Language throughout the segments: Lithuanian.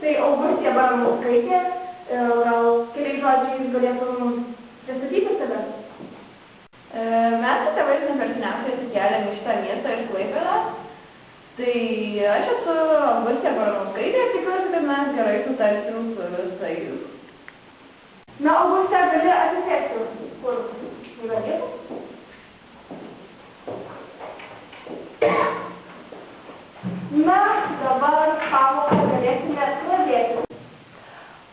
tai Augustė Baranauskaitė, gal keliais žodžiais galėtum pristatyti save? Mes su tėvais nepersiniausiai atsikėlėm į šitą miestą iš Klaipėdos. Tai aš esu Augustė Baranauskaitė ir tikiuosi, kad mes gerai sutarsim su visais. Na, Augustė, gali atsisėsti, kur yra vietas? Na, dabar pamoką galėsime pradėti.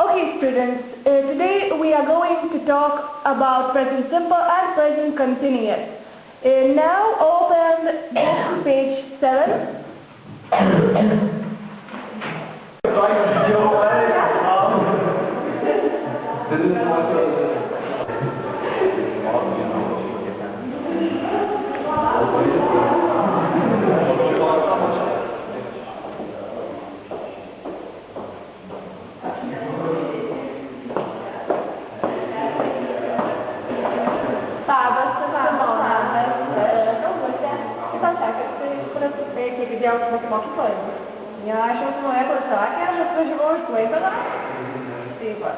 Okay, students, today we are going to talk about present simple and present continuous. Now open this page 7. Ja, aš jau su nauja klasiokė, aš atvažiavau iš Klaipėdos. Taip pat.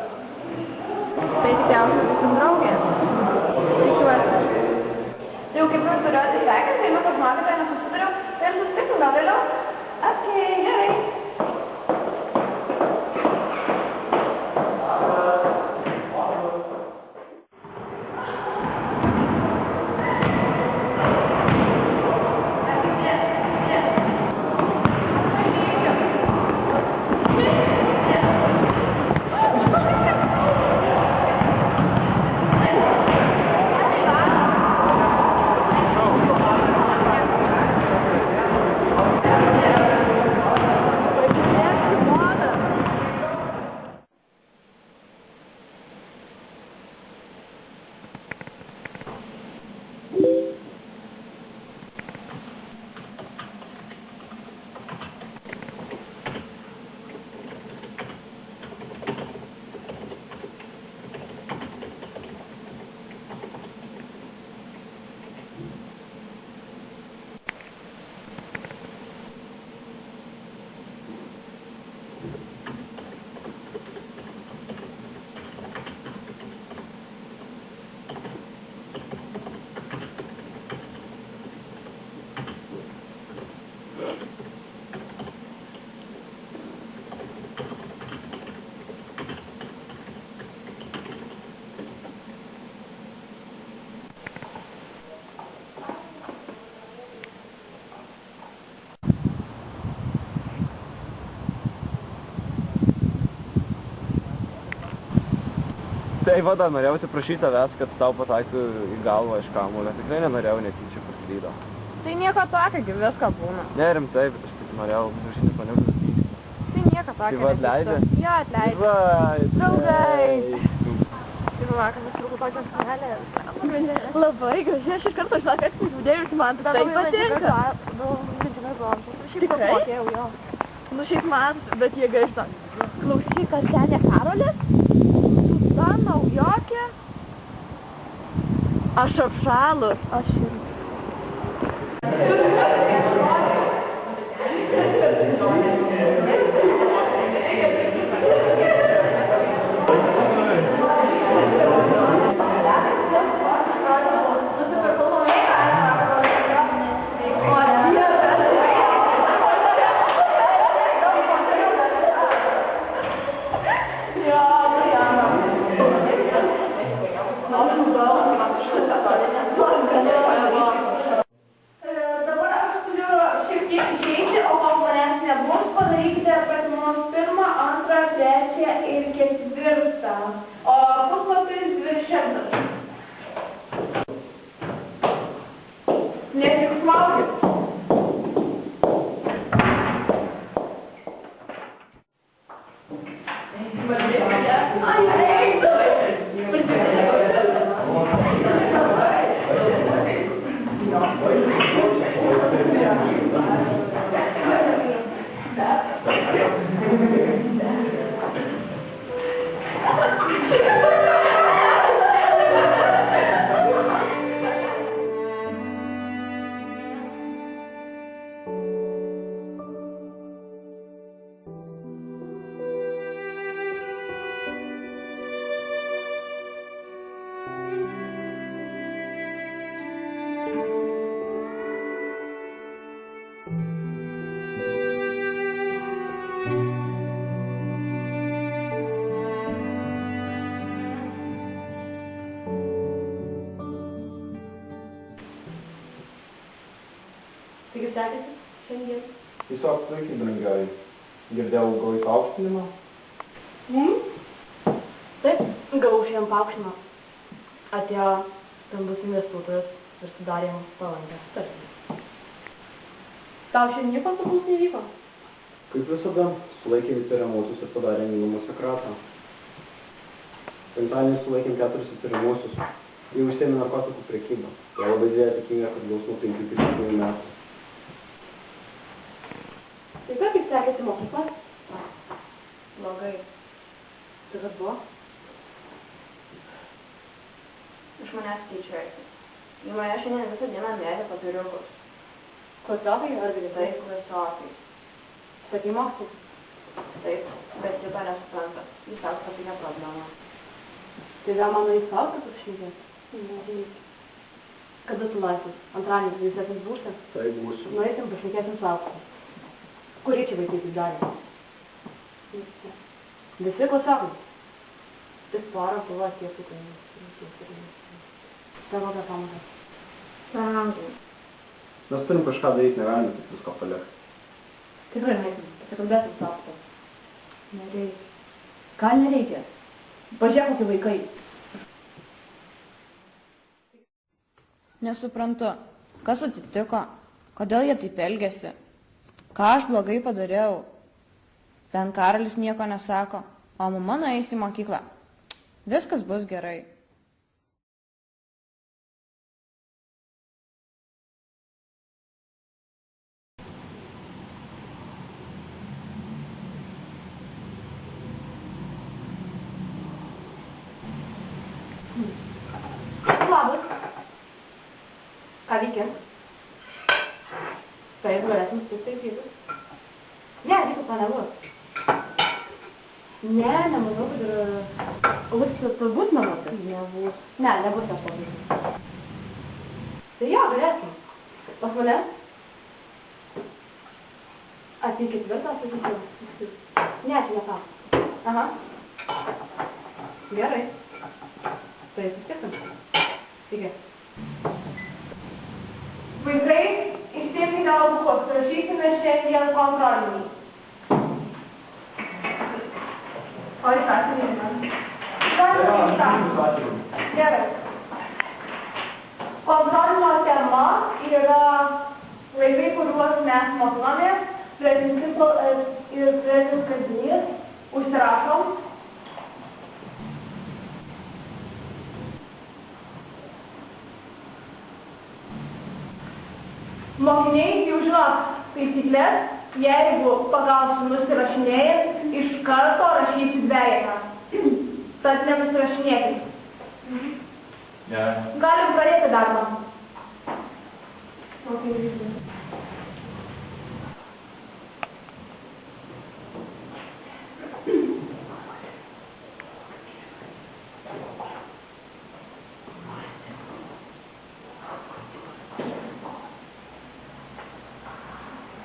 Tai tikriausiai visom draugės. Tikiuosi. Tai jau kaip jau turiu atsisekęs, einu pas mokytoją, nesusidariau ir susitiksim gal vėliau. Okei, gerai. Tai vada, norėjau atsiprašyti tavęs, kad tau pataikiu į galvą iš kamuolio. Tikrai nenorėjau netyčia paslydo. Tai nieko tokio, gi viską būna. Ne, rimtai, bet aš tik norėjau atsiprašyti mane, kad pyksti. Tai nieko tokio. Tai va, atleidė? Jo, atleidė. Va, Draugai. Tai va, kad aš trūkau tokią skalę. Labai gražiai, aš iš karto žinau, kad įsidėjus man tai patinka. Tikrai? Nu šiaip man, bet jie gaišta. Klausyk, ar senė Karolės? Ta naujokė? Aš apšalus. Aš ir. Tiesiog sveiki, brangioji. Girdėjau, gavai paaukštinimą? Taip, gavau šiandien paaukštinimą. Atėjo stambus investuotojas ir sudarė mums palankę sutartį. Tau šiandien nieko pas nevyko? Kaip visada, sulaikėm įtariamuosius ir padarėm įnamuose kratą. Penktadienį sulaikėm 4 įtariamuosius. Jie užsiėmė narkotikų prekybą. Jie labai didelė tikimybė, kad gaus nuo 5 iki 7 metų. Tai kaip sekėsi mokyklas? Blogai. Tai kas buvo? Iš manęs tyčiojasi. Į mane šiandien visą dieną mėgė padariukus. Klasiokai ar greitai? Klasiokai. Sakai mokslas? Taip, bet jie to nesupranta. Jis sako, kad tai ne problema. Tai gal mano įsaukas užšydės? Nežinai. Kada tu laisvas? Antradienį jūs esate būsite? Tai būsiu. Nueisim, pašnekėsim su aukštu. Kurie čia vaikai taip darė? Visi klasiokai? Tik porą buvo tie, kai tavo apie pamoką. Parangai. Mes turim kažką daryti, negalime tik visko palikti. Tikrai nereikia. Pasikalbėsim su aukštu. Nereikia. Ką nereikia? Pažiūrėk, kokie vaikai. Nesuprantu, kas atsitiko, kodėl jie taip elgėsi, ką aš blogai padariau. Bent Karolis nieko nesako, o mama nueis į mokyklą. Viskas bus gerai. Labas. Ką veikia? Taip, galėsim susitaisyti. Ne, reikia to nebus. Ne, nemanau, kad ir turbūt namuose. Nebus. Ne, nebus tas pokytis. Tai jo, galėsim. Pas mane? Apie ketvirtą, sakyčiau. Ne, čia ne tam. Aha. Gerai. Tai susitikim. Sveiki. Vaikai, išsiekite albukus, rašysime šiandien kontrolinį. O įstatymį įstatymį. Gerai. Kontrolinio tema yra vaikai, kuriuos mes mokomės, ir prezidis kasdienys, užsirašom. Mokiniai jau žino taisyklės, jeigu pagausiu nusirašinėjant, iš karto rašysi dvejetą. Tad nenusirašinėkit. Galim pradėti darbą.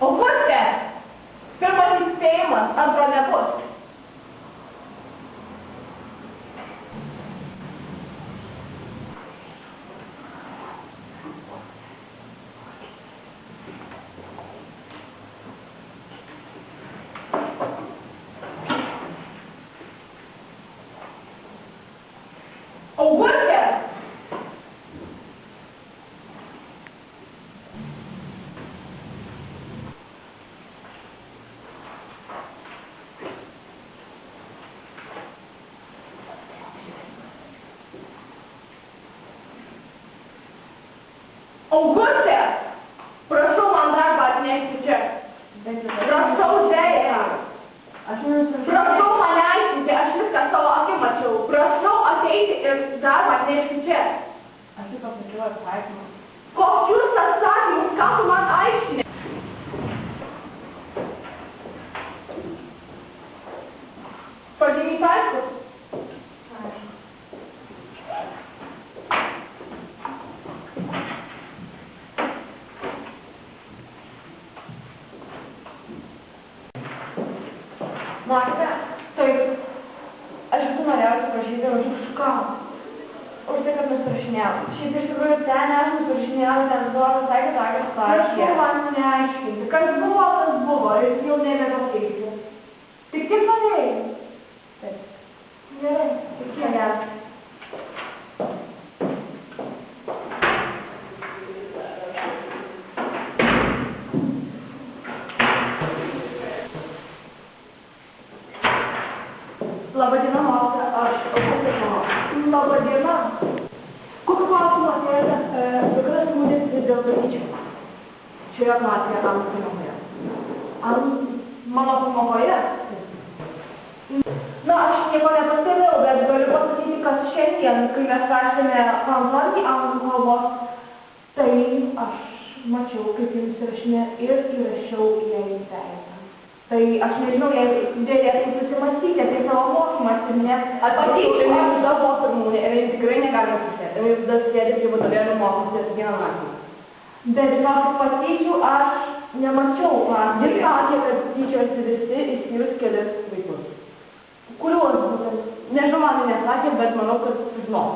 Auguste! Pirmas įspėjimas, antro nebus. Auguste! Auguste! Prašau man darbą atnešti čia. Prašau dėja. Prašau mane aiškinti, aš viską savo akim mačiau. Prašau ateiti ir darbą atnešti čia. Aš tik pasakiau atsakymą. Kokius atsakymus, ką tu man aiškini? Pažymys aiškus? Matėte? Taip. Aš visų norėjau atsiprašyti už ką? už tai, kad mes rašinėjom. Šiaip iš tikrųjų ten esame rašinėjom, ten buvo visai kitokia situacija. Prašau man neaiškinti. Kas buvo ir jau nebepakeisti. Tik tiek norėjai. Taip. Gerai, tik tiek gerai. Labadiena, mokytoja, aš Aukštas. Labadiena. Kokiu klausimu atėjote? Kada skundėtės dėl dalyčių? Šioje klasėje anglų pamokoje. Mano pamokoje? Na, aš nieko nepastebėjau, bet galiu pasakyti, kad šiandien, kai mes rašėme kontrolinį anglų kalbos, tai aš mačiau, kaip jums rašinė ir įrašiau ją į teisę. Tai aš nežinau, jei dėlėtų susimastyti apie savo mokymąsi, nes atpatyčiau, nes tada buvo pirmūnė ir jis tikrai negali susėti. Ir tada sėdė prie vadovėlių mokytis vieną naktį. Bet žinokit, patyčių aš nemačiau klasėje. Jis sakė, kad tyčiojasi visi išskyrus kelis vaikus. Kuriuos būtent? Nežinau, man nesakė, bet manau, kad žinau.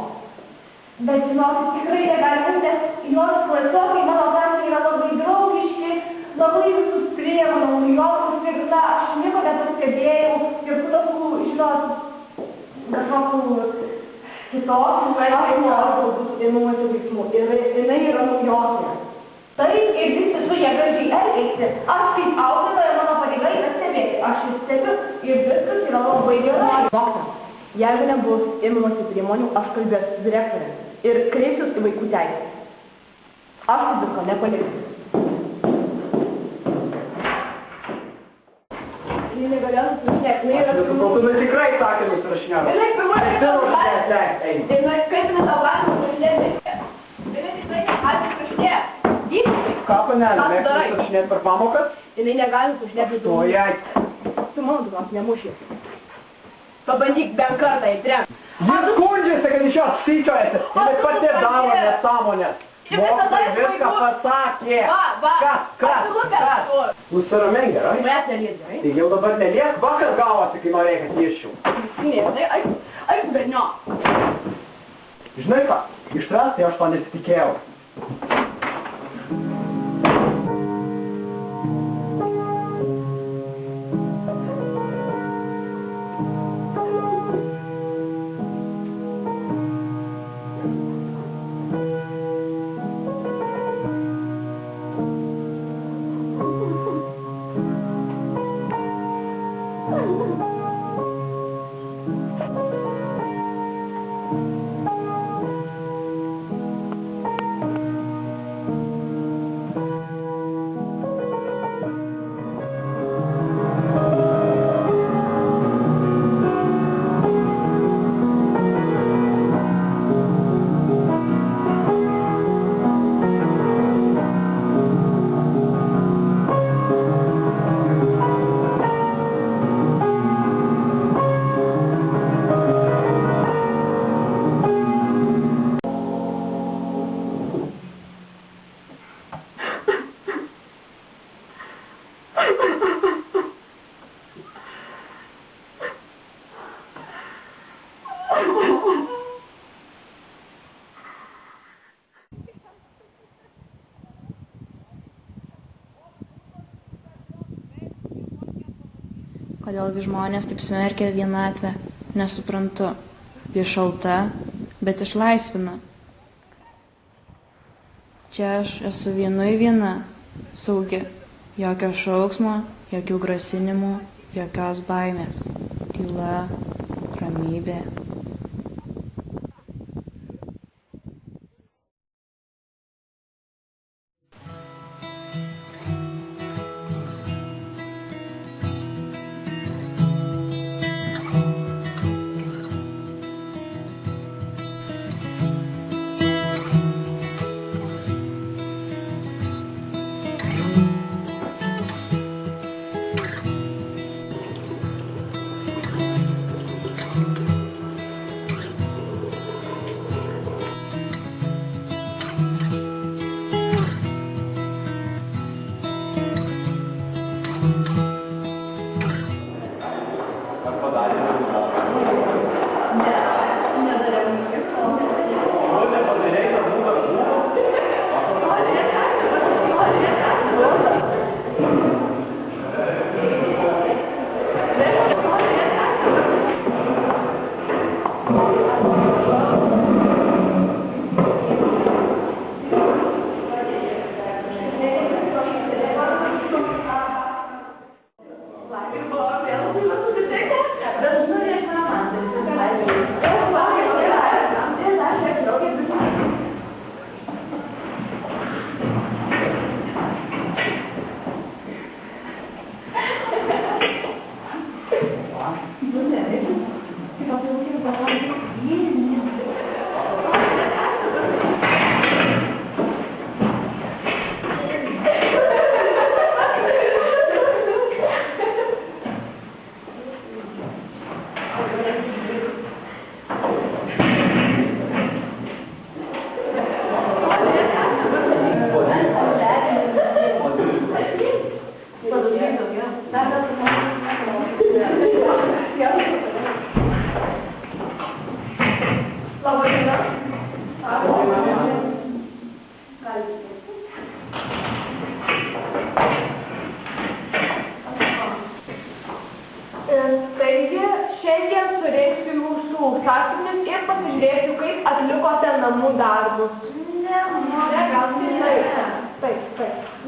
Bet žinokit, tikrai negali būti, nes jos klasiokai mano klasėje yra labai draugiški, labai visus priėmau, jokius ir na, aš nieko nepastebėjau, jokių tokių, žinot, kažkokių kitokių, ėmumasi veiksmų. Ir jinai yra naujokė. Taip, ir visi su jie gražiai elgiasi. Aš kaip auklėtoja, mano pareiga yra stebėti. Aš vis stebiu ir viskas yra labai gerai. Jeigu nebus ėmumasi priemonių, aš kalbėsiu su direktorė ir kreipsiuos į vaikų teisę. Aš visko nepaliksiu. Jie negalėjo susirašinėti. Tu tikrai sakė nusirašinėti. Jinai kaip mes avantų susirašinėti. Jinai tikrai negali susirašinėti. Ką panelė, mėgti nusirašinėti per pamokas? Jinai negali susirašinėti. O jei. Tu mano duos nemušė. Pabandyk bent kartą įtrenkt. Jis skundžiasi, kad iš jos tyčiojasi. Jinai pati daro nesąmonės. Mokytoja viską pasakė. Kas? Nusiramink gerai? Mes nelies gerai. Tai jau dabar nelies, vakar gavosi, kai norėjai, kad liesčiau. Aš berniok. Žinai ką, iš tavęs tai aš to nesitikėjau. Kodėlgi žmonės taip smerkia vienatvę, nesuprantu. Ji šalta, bet išlaisvina. Čia aš esu vienui viena, saugi. Jokio šauksmo, jokių grasinimų, jokios baimės. Tyla, ramybė. Taigi, šiandien surėsiu jūsų užsakymus ir pasižiūrėsiu, kaip atlikote namų darbus. Taip.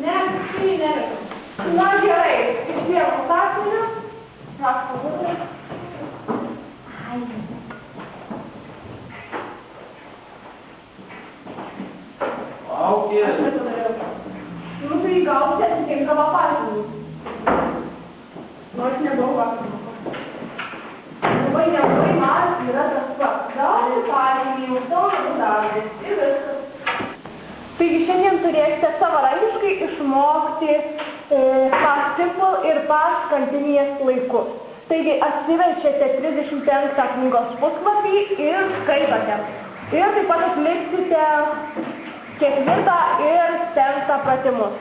Ne. Na gerai, išvėl užsakymą. Aukės. Jūs įgausite atitinkamą pažymį. Nors nedaug vakar. Labai man yra tas pats. Gauti pažymį, užduoti darbus ir viskas. Taigi šiandien turėsite savarankiškai išmokti past simple ir past continuous laikus. Taigi atsiverčiate 35 knygos puslapį ir skaitote. Ir taip pat atliksite 4 ir 5 pratimus.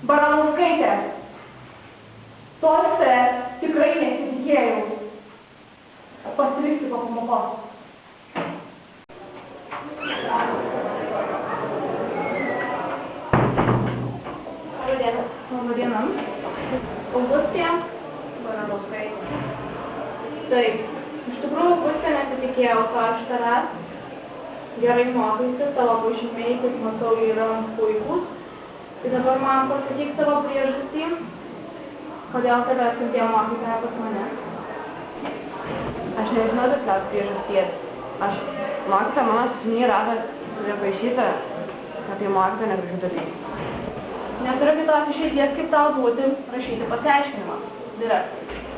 Baranauskaitė, tose tikrai nesitikėjau pasilikti po pamokos. Labadiena. Augustė Baranauskaitė. Taip, iš tikrųjų, Augustė, nesitikėjau, ką aš tavęs. Gerai mokaisi, tavo pažymiai, kaip matau, yra puikus. Tai dabar man pasakyk savo priežastį, kodėl tave atsiuntėjo mokytoja pas mane. Aš nežinau tikslios priežasties. Mokytoja mano susinį rado pripaišytą apie mokytoją negražių dalykų. Neturiu kitos išeities, kaip tau būti, prašyti pasiaiškinimą. Direktoriui.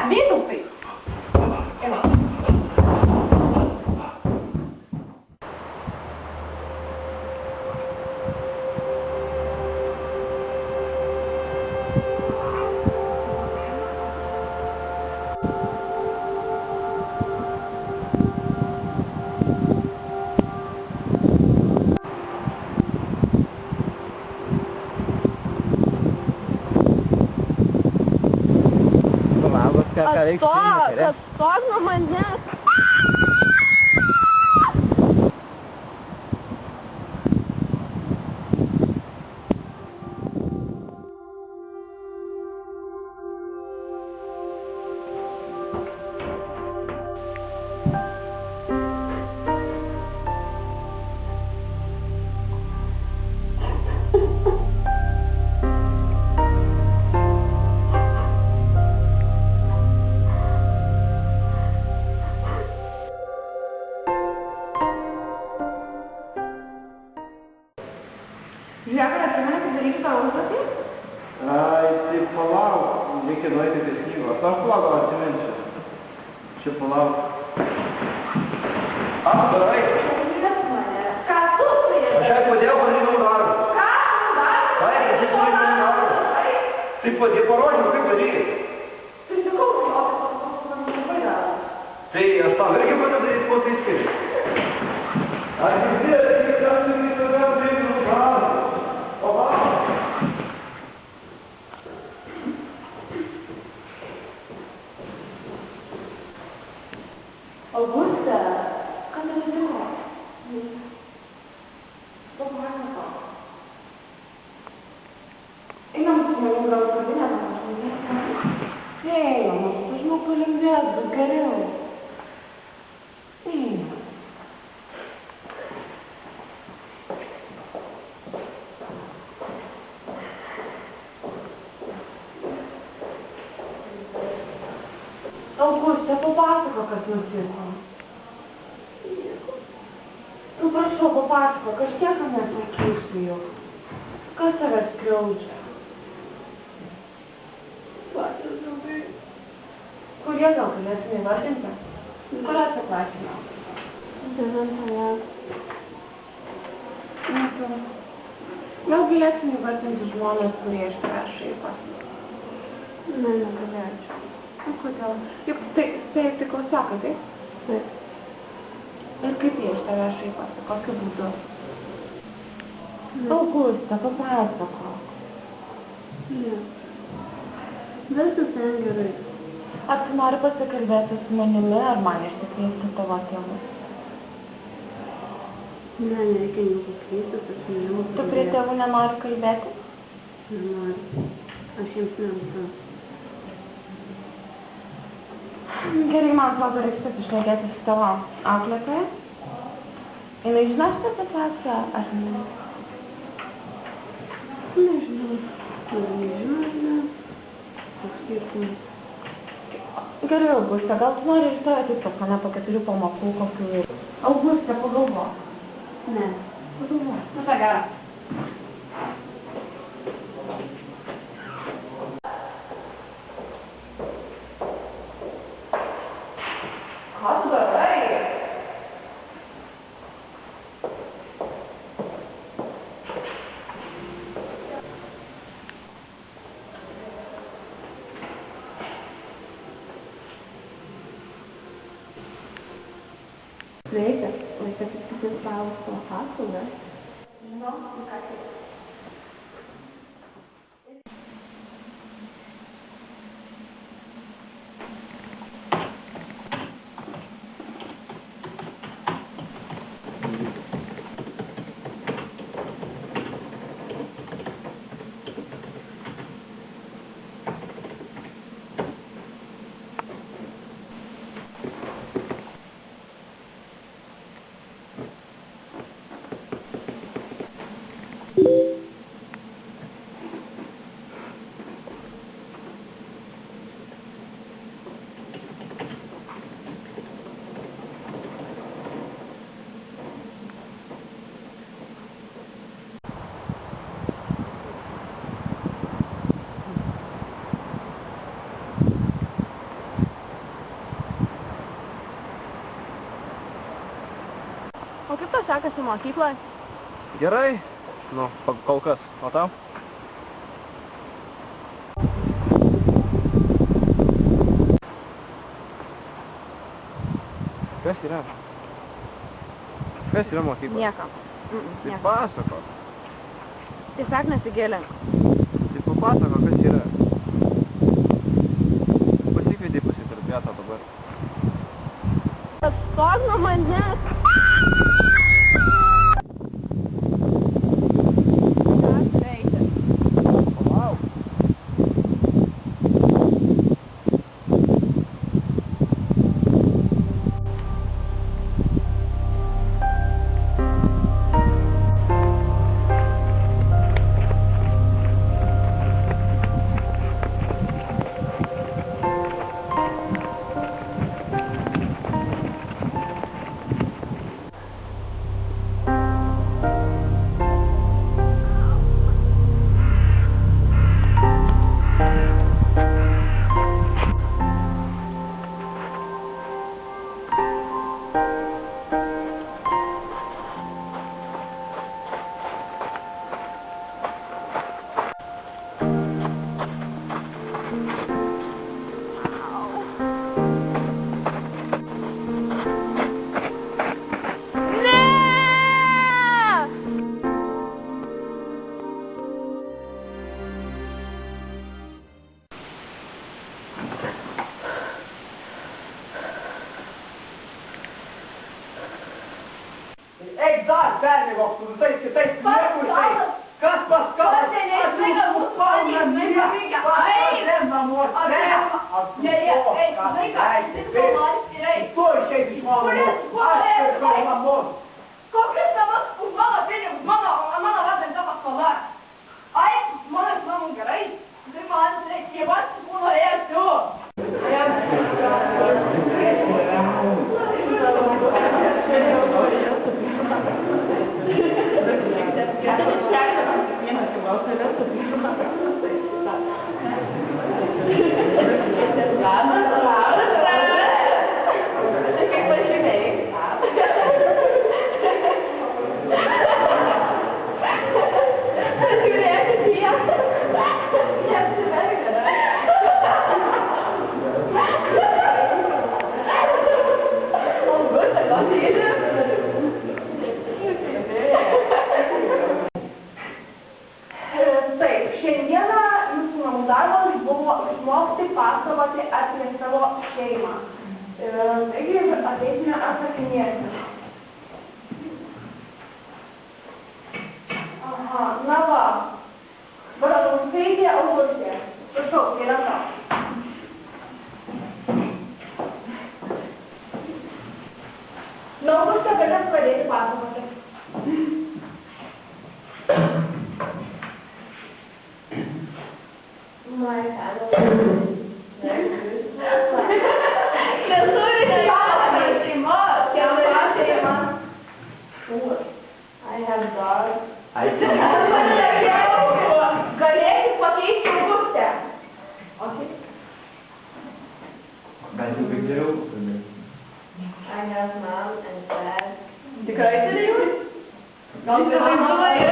Vytautai! Atstok nuo manęs. reikia nueiti prie knygos. Aš palauk, gal atsiminsiu. Čia palauk. Darai. Ką tu tai? Aš jai padėjau padaryti darbą. Ką tu darai? Taip, aš jai padaryti darbą. Tai padėjau parodžiau, kaip daryti. Tai sakau, man labai daro. Tai aš tau irgi padarysiu, ko tai skiriu. Ar girdėti, kad aš turiu tada daryti darbą? O va. Augusta, ką tu žinau? Papasakok. Einam su manim gal kabinę, einam, aš žinau palengvės, bus geriau. Einam. Augusta, papasakok, kas nutiko. Nu, prašau, papasakok, aš niekam nesakysiu jau. Kas tave skriaudžia? Patys draugai. Kurie gal galėsime įvardinti? Kur atsiprašymą? 9. Gal galėsime įvardinti žmonės, kurie iš tavęs šaiposi? Ne, negalėčiau. Kodėl? Juk tai klasiokai, taip? Taip. Ir kaip jie iš tavęs šaiposi? Kokiu būdu? Augusta, papasakok. Ne. Viskas ten gerai. Ar tu nori pasikalbėti su manimi, ar man išsikviesti tavo tėvus? Ne, nereikia nieko kviestis, aš nenoriu. Tu prie tėvų nenori kalbėti? Nenoriu. Aš jiems nerūpiu. Gerai, man atrodo, reikia išlėdėti su tavo auklėtoja. Jinai žino šitą situaciją, ar ne? Nežinau. Nežinau. Koks skirtumas. Gerai, Augusta, gal tu nori rytoj ateit pas mane po 4 pamokų kokių ir... Augusta, pagalvok. Ne. Pagalvok. Nu, tai gerai. Ką tu darai? Sveika, laikas įskaitis savo paslaugą. Nu, ką tai? O kaip tau sekasi mokykloje? Gerai. Nu, kol kas. O tau? Kas yra? Kas yra mokykla? Niekam. Tai pasakok. Tiesiog nesigilink. Tai papasakok, kas yra. Pasikvietei pasikalbėti dabar. Atstok nuo manęs. Kas reikia? Palauk. Eik dar bērnivoks, un tu teici, ka teici, niekur teici. Kas paskatās? Šiandieną jūsų namų darbas buvo išmokti pasakoti apie savo šeimą. Taigi ateisime atsakinėti. Aha, na va. Bradauskaitė Augustė. Prašau, yra ką. Na, Augustė galės pradėti pasakoti. My family. I have a dog. Galėjai pakeisti Augustę. Okay. I have mom and dad. Tikrai turi jūs? Gal įsivaizduoji?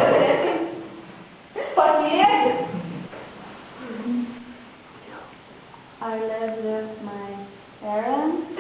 Pakeisti? I live with my parents.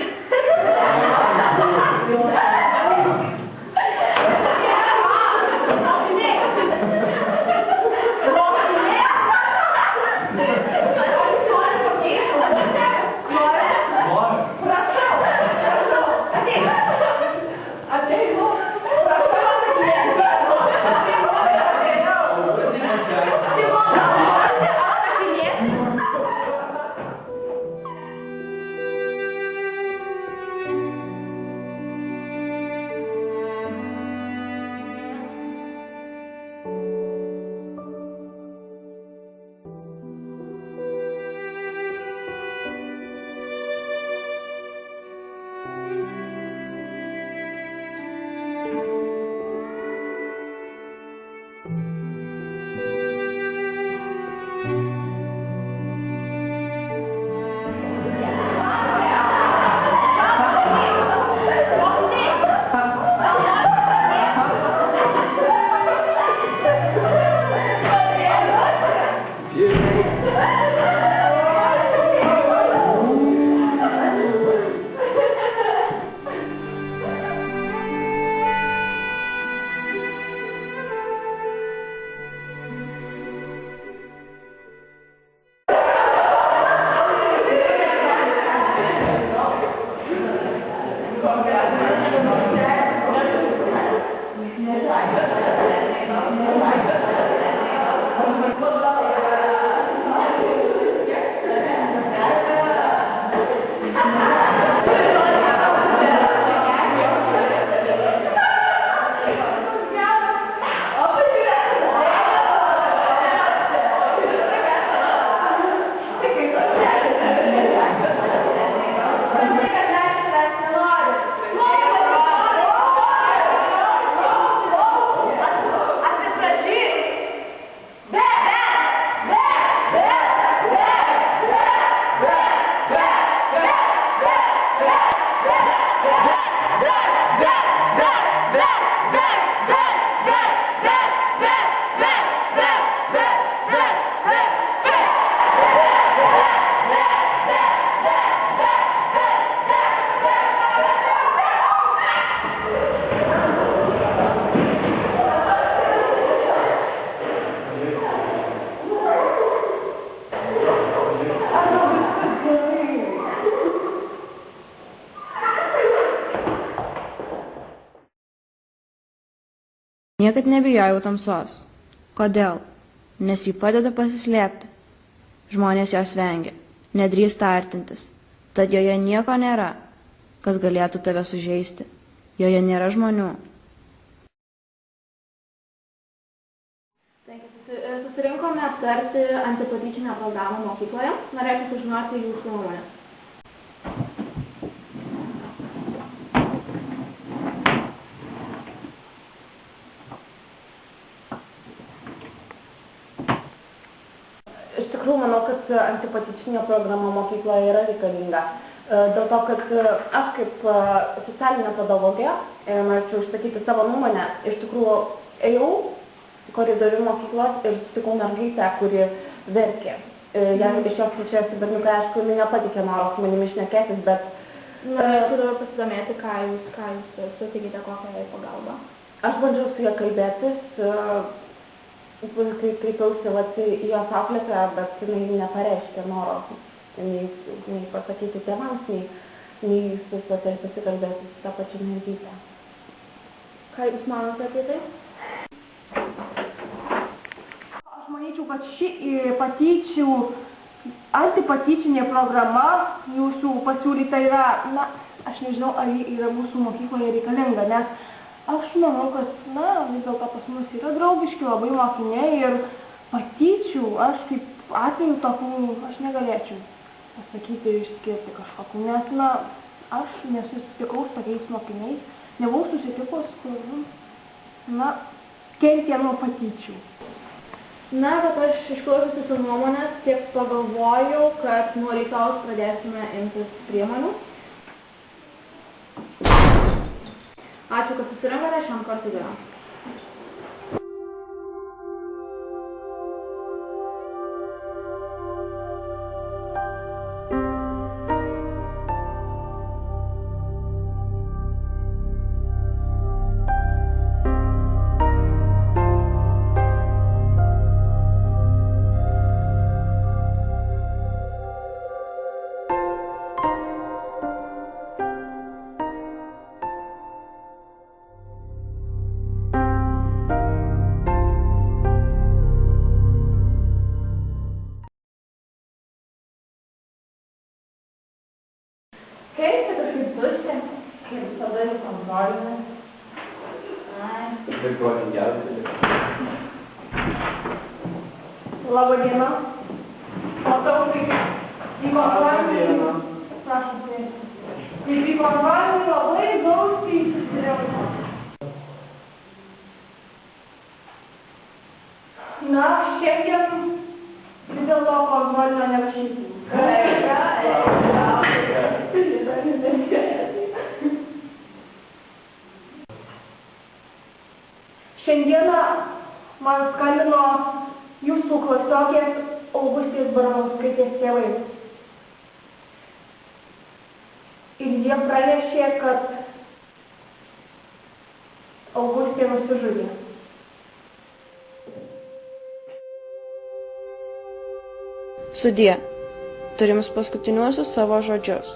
Niekad nebijojau tamsos. Kodėl? Nes ji padeda pasislėpti. Žmonės jos vengia, nedrįsta artintis. Tad joje nieko nėra, kas galėtų tave sužeisti. Joje nėra žmonių. Susirinkome aptarti antipatyčinę programą mokykloje. Norėčiau sužinoti jūsų nuomonę. Iš tikrųjų, manau, kad antipatyčinė programa mokykloje yra reikalinga. Dėl to, kad aš kaip socialinė pedagogė norėčiau išsakyti savo nuomonę. Iš tikrųjų, ėjau koridorių mokyklos ir sutikau mergaitę, kuri verkė. Jeigu iš jos pučiasi berniukai, aišku, jinai nepatikė noro su manimi šnekėtis, bet... Norėčiau pasidomėti, ką jūs sutikite, kokią jai pagalbą. Aš bandžiau su ją kalbėtis, kreipiausi į jos auklėtoją, bet jinai nepareiškė noro nei pasakyti tėvams, nei pasikalbėti su tą pačią mergaitę. Ką jūs manote apie tai? Aš manyčiau, kad ši antipatyčinė programa jūsų pasiūlyta yra, aš nežinau, ar ji yra mūsų mokykloje reikalinga, nes aš manau, kad, vis dėlto pas mus yra draugiški labai mokiniai ir patyčių, aš kaip atveju tokių, aš negalėčiau pasakyti ir išskirti kažkokių, nes, aš nesusitikau su tokiais mokiniais, nebuvau susitikus, kur, kentė nuo patyčių. Bet aš išklausiusi su nuomonės, tiek pagalvojau, kad nuo rytojaus pradėsime imtis priemonių. Ačiū, kad susirinkote, šiam kartui geriau. Kaip tai kažkaip dušė, kaip visada jūs kontrolinė. Kaip protingiausiai. Labą dieną. Matau, kaip vyko valymai. Prašom, kaip vyko valymai, labai gausiai įsisirėmė. Šiandien vis dėlto kontrolinio nerašysiu. Šiandieną man skambino jūsų klasiokės Augustės Baranauskaitės tėvai. Ir jie pranešė, kad Augustė nusižudė. Sudie, turims paskutiniuosius savo žodžius.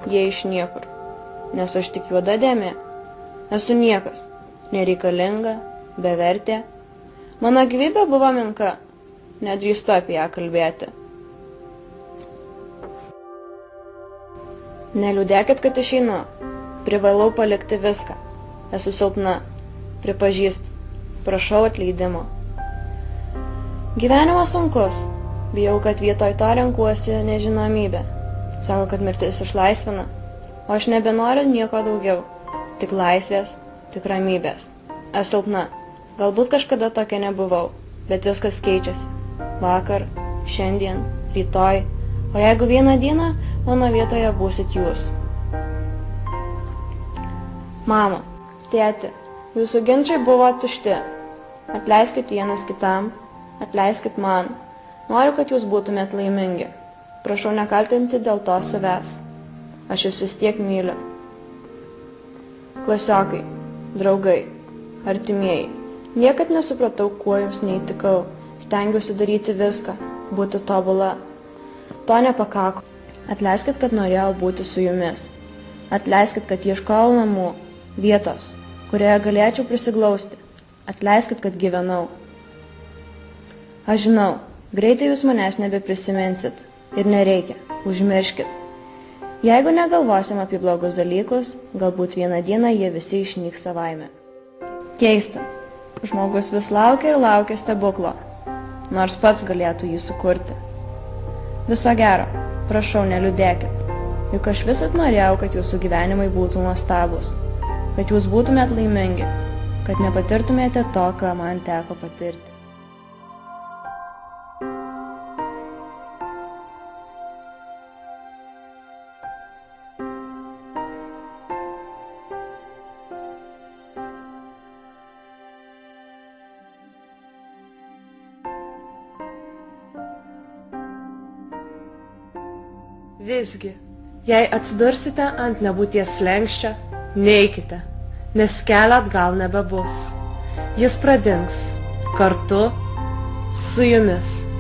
Jie iš niekur, nes aš tik juoda dėmė. Esu niekas, nereikalinga, bevertė. Mano gyvybė buvo menka, nedrįstu apie ją kalbėti. Neliūdėkit, kad išeinu. Privalau palikti viską. Esu silpna, pripažįstu. Prašau atleidimo. Gyvenimas sunkus. Bijau, kad vietoj to renkuosi nežinomybę. Sako, kad mirtis išlaisvina, o aš nebenoriu nieko daugiau. Tik laisvės, tik ramybės. Esu silpna. Galbūt kažkada tokia nebuvau, bet viskas keičiasi. Vakar, šiandien, rytoj, o jeigu vieną dieną mano vietoje būsit jūs. Mama, tėti, jūsų ginčiai buvo tušti. Atleiskit vienas kitam, atleiskit man. Noriu, kad jūs būtumėt laimingi. Prašau nekaltinti dėl to savęs. Aš jūs vis tiek myliu. Klasiokai, draugai, artimieji. Niekad nesupratau, kuo jums neįtikau. Stengiausi daryti viską, būti tobula. To nepakako. Atleiskit, kad norėjau būti su jumis. Atleiskit, kad ieškojau namų, vietos, kurioje galėčiau prisiglausti. Atleiskit, kad gyvenau. Aš žinau, greitai jūs manęs nebeprisiminsit. Ir nereikia, užmirškit. Jeigu negalvosim apie blogus dalykus, galbūt vieną dieną jie visi išnyks savaime. Keista. Žmogus vis laukia ir laukia stebuklo, nors pats galėtų jį sukurti. Viso gero, prašau, neliūdėkit. Juk aš visad norėjau, kad jūsų gyvenimai būtų nuostabus, kad jūs būtumėt laimingi, kad nepatirtumėte to, ką man teko patirti. Visgi, jei atsidursite ant nebūties slenksčio, neikite, nes kelio atgal nebebus. Jis pradings kartu su jumis.